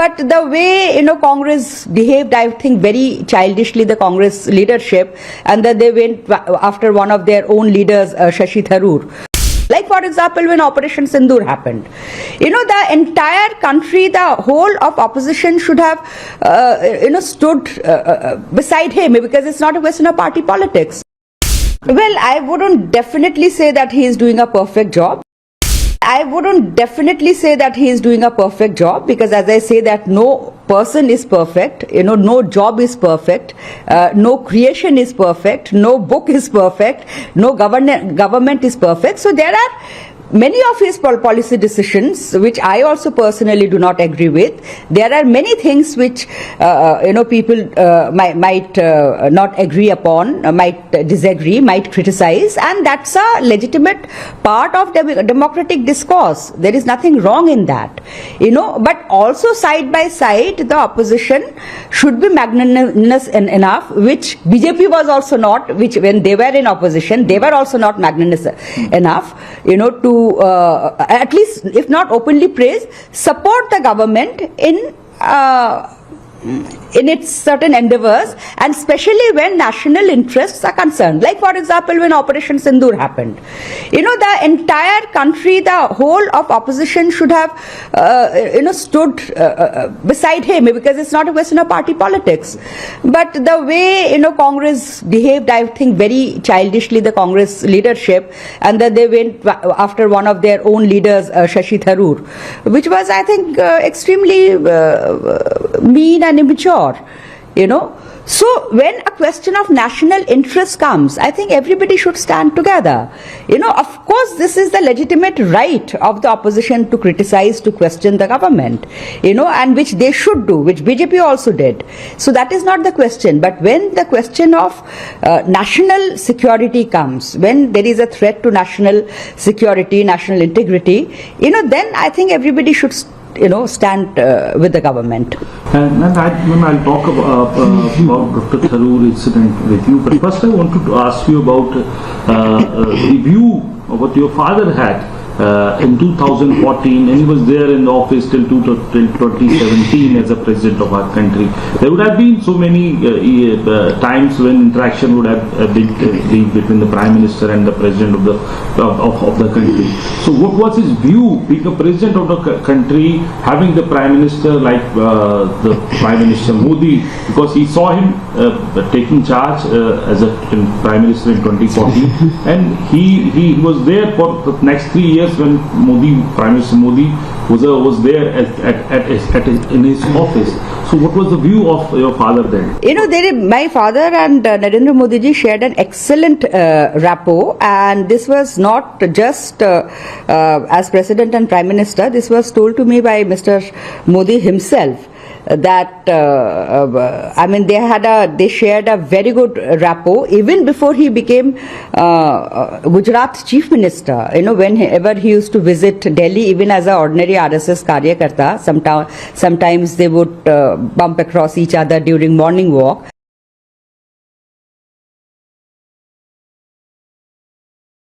But the way, Congress behaved, I think very childishly, the Congress leadership, and that they went after one of their own leaders, Shashi Tharoor. Like, for example, when Operation Sindoor happened, the entire country, the whole of opposition should have, stood beside him, because it's not a question of party politics. Well, I wouldn't definitely say that he is doing a perfect job. I wouldn't definitely say that he is doing a perfect job, because as I say that no person is perfect, no job is perfect, no creation is perfect, no book is perfect, no government is perfect. So there are many of his policy decisions which I also personally do not agree with. There are many things which people might not agree upon, might disagree, might criticize, and that's a legitimate part of democratic discourse. There is nothing wrong in that, but also side by side the opposition should be magnanimous enough, which BJP was also not, which when they were in opposition they were also not magnanimous enough, to at least, if not openly praise, support the government in its certain endeavors, and especially when national interests are concerned. Like, for example, when Operation Sindoor happened, the entire country, the whole of opposition should have, stood beside him, because it's not a question of party politics. But the way, Congress behaved, I think very childishly, the Congress leadership, and that they went after one of their own leaders, Shashi Tharoor, which was, I think, extremely mean and immature. So when a question of national interest comes, I think everybody should stand together. Of course, this is the legitimate right of the opposition to criticize, to question the government, and which they should do, which BJP also did. So that is not the question. But when the question of national security comes, when there is a threat to national security, national integrity, then I think everybody should stand with the government. And I'll talk about Dr. Tharoor incident with you. But first I wanted to ask you about the view of what your father had in 2014, and he was there in the office till 2017 as a president of our country. There would have been so many times when interaction would have been between the Prime Minister and the President of the country. So what was his view, being a President of the country, having the Prime Minister like the Prime Minister Modi, because he saw him taking charge as a Prime Minister in 2014, and he was there for the next 3 years when Prime Minister Modi was there in his office. So what was the view of your father then? My father and Narendra Modi ji shared an excellent rapport, and this was not just as President and Prime Minister. This was told to me by Mr. Modi himself, that they shared a very good rapport even before he became Gujarat Chief Minister. Whenever he used to visit Delhi, even as an ordinary RSS karyakarta, sometimes they would bump across each other during morning walk.